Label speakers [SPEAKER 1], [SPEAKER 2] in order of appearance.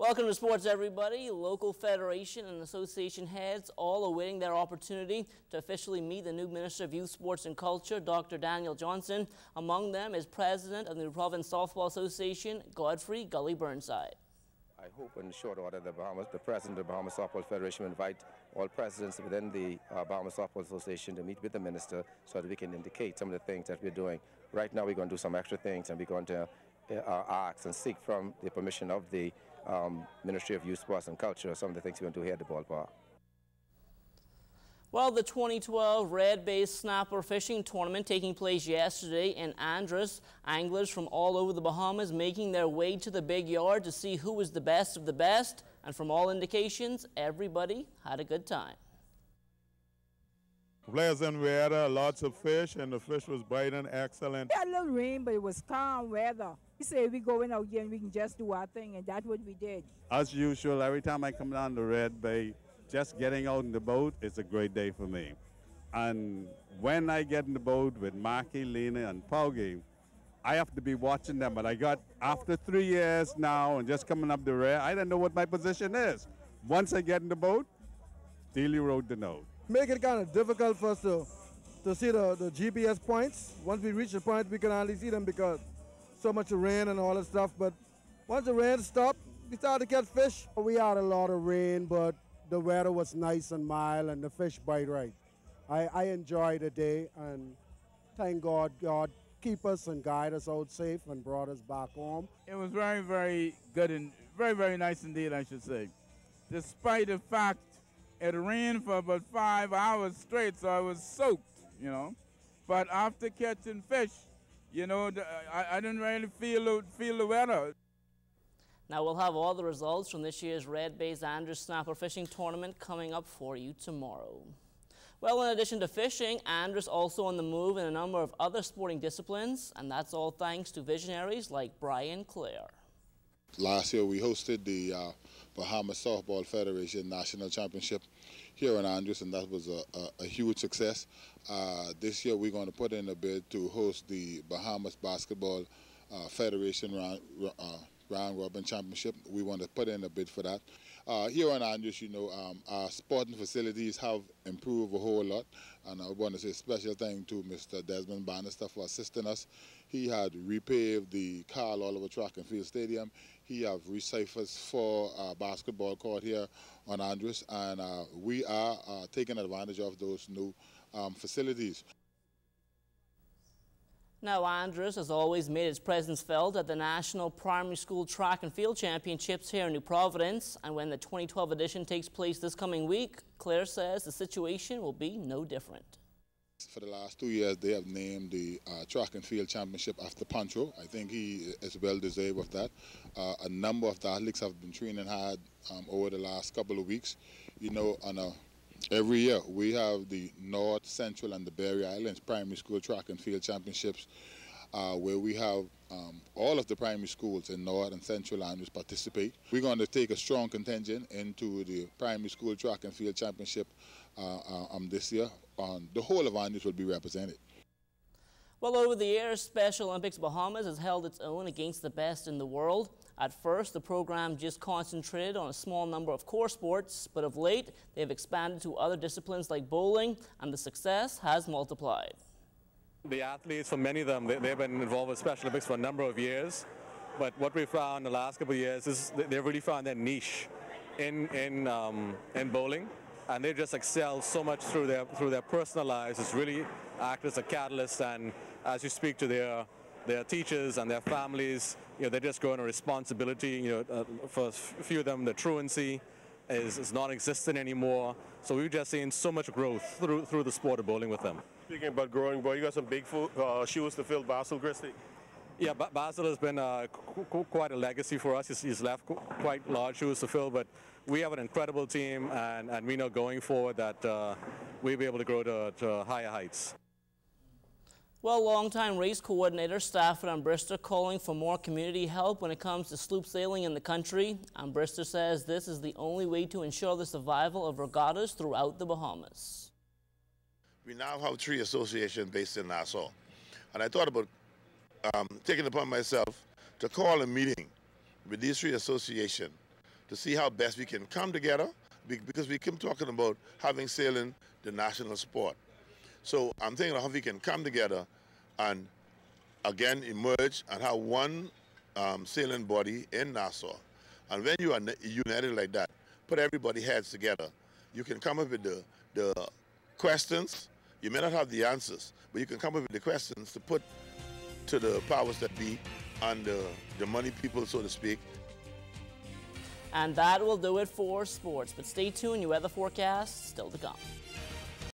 [SPEAKER 1] Welcome to sports, everybody. Local federation and association heads all awaiting their opportunity to officially meet the new Minister of Youth, Sports and Culture, Dr. Daniel Johnson. Among them is President of the New Province Softball Association, Godfrey Gully Burnside.
[SPEAKER 2] I hope in short order the President of the Bahamas Softball Federation will invite all presidents within the Bahamas Softball Association to meet with the Minister so that we can indicate some of the things that we're doing. Right now we're going to do some extra things, and we're going to ask and seek from the permission of the Ministry of Youth, Sports and Culture some of the things we're going to do here at the ballpark.
[SPEAKER 1] Well, the 2012 red-based snapper fishing tournament taking place yesterday in Andros, anglers from all over the Bahamas making their way to the big yard to see who was the best of the best, and from all indications, everybody had a good time.
[SPEAKER 3] Pleasant weather, lots of fish, and the fish was biting excellent.
[SPEAKER 4] We had a little rain, but it was calm weather. We say we going out here and we can just do our thing, and that's what we did.
[SPEAKER 3] As usual, every time I come down the Red Bay, just getting out in the boat is a great day for me. And when I get in the boat with Marky, Lena, and Paugie, I have to be watching them. But after 3 years now and just coming up the Red, I don't know what my position is. Once I get in the boat, Steely rode the note.
[SPEAKER 5] Make it kind of difficult for us to see the GPS points. Once we reach the point, we can hardly see them because so much rain and all that stuff. But once the rain stopped, we started to catch fish.
[SPEAKER 6] We had a lot of rain, but the weather was nice and mild, and the fish bite right. I enjoyed the day, and thank God keep us and guide us out safe and brought us back home.
[SPEAKER 7] It was very, very good and very, very nice indeed, I should say. Despite the fact it rained for about 5 hours straight, so I was soaked, you know. But after catching fish, you know, I didn't really feel the weather.
[SPEAKER 1] Now we'll have all the results from this year's red-based Andros snapper fishing tournament coming up for you tomorrow. Well, in addition to fishing, Andros also on the move in a number of other sporting disciplines, and that's all thanks to visionaries like Brian Cleare.
[SPEAKER 8] Last year we hosted the Bahamas Softball Federation National Championship here in Andros, and that was a huge success. This year we're going to put in a bid to host the Bahamas Basketball Federation Round Robin Championship. We want to put in a bid for that. Here in Andros, you know, our sporting facilities have improved a whole lot, and I want to say a special thank to Mr. Desmond Bannister for assisting us. He had repaved the Carl Oliver Track and Field Stadium. He have resurfaced for basketball court here on Andros, and we are taking advantage of those new facilities.
[SPEAKER 1] Now, Andros has always made its presence felt at the National Primary School Track and Field Championships here in New Providence, and when the 2012 edition takes place this coming week, Cleare says the situation will be no different.
[SPEAKER 8] For the last 2 years, they have named the Track and Field Championship after Pancho. I think he is well deserved of that. A number of the athletes have been training hard over the last couple of weeks. You know, every year we have the North, Central, and the Berry Islands Primary School Track and Field Championships, where we have all of the primary schools in North and Central Andros participate. We're going to take a strong contingent into the Primary School Track and Field Championship this year. The whole of Andros will be represented.
[SPEAKER 1] Well, over the years, Special Olympics Bahamas has held its own against the best in the world. At first, the program just concentrated on a small number of core sports, but of late, they have expanded to other disciplines like bowling, and the success has multiplied.
[SPEAKER 9] The athletes, for many of them, they've been involved with Special Olympics for a number of years, but what we found in the last couple of years is they've really found their niche in bowling, and they just excel so much through their personal lives. It's really act as a catalyst, and as you speak to their teachers and their families, you know, they're just growing a responsibility. You know, for a few of them, the truancy is non-existent anymore. So we've just seen so much growth through the sport of bowling with them.
[SPEAKER 10] Speaking about growing, boy, you got some big shoes to fill, Basil Christie.
[SPEAKER 9] Yeah, Basil has been quite a legacy for us. He's left quite large shoes to fill, but we have an incredible team, and we know going forward that we'll be able to grow to higher heights.
[SPEAKER 1] Well, longtime race coordinator Stafford Armbrister calling for more community help when it comes to sloop sailing in the country. Armbrister says this is the only way to ensure the survival of regattas throughout the Bahamas.
[SPEAKER 11] We now have 3 associations based in Nassau, and I thought about taking it upon myself to call a meeting with these 3 associations to see how best we can come together, because we keep talking about having sailing the national sport. So I'm thinking of how we can come together and again emerge and have one sailing body in Nassau. And when you are united like that, put everybody's heads together, you can come up with the questions. You may not have the answers, but you can come up with the questions to put to the powers that be and the money people, so to speak.
[SPEAKER 1] And that will do it for sports. But stay tuned, your weather forecast still to come.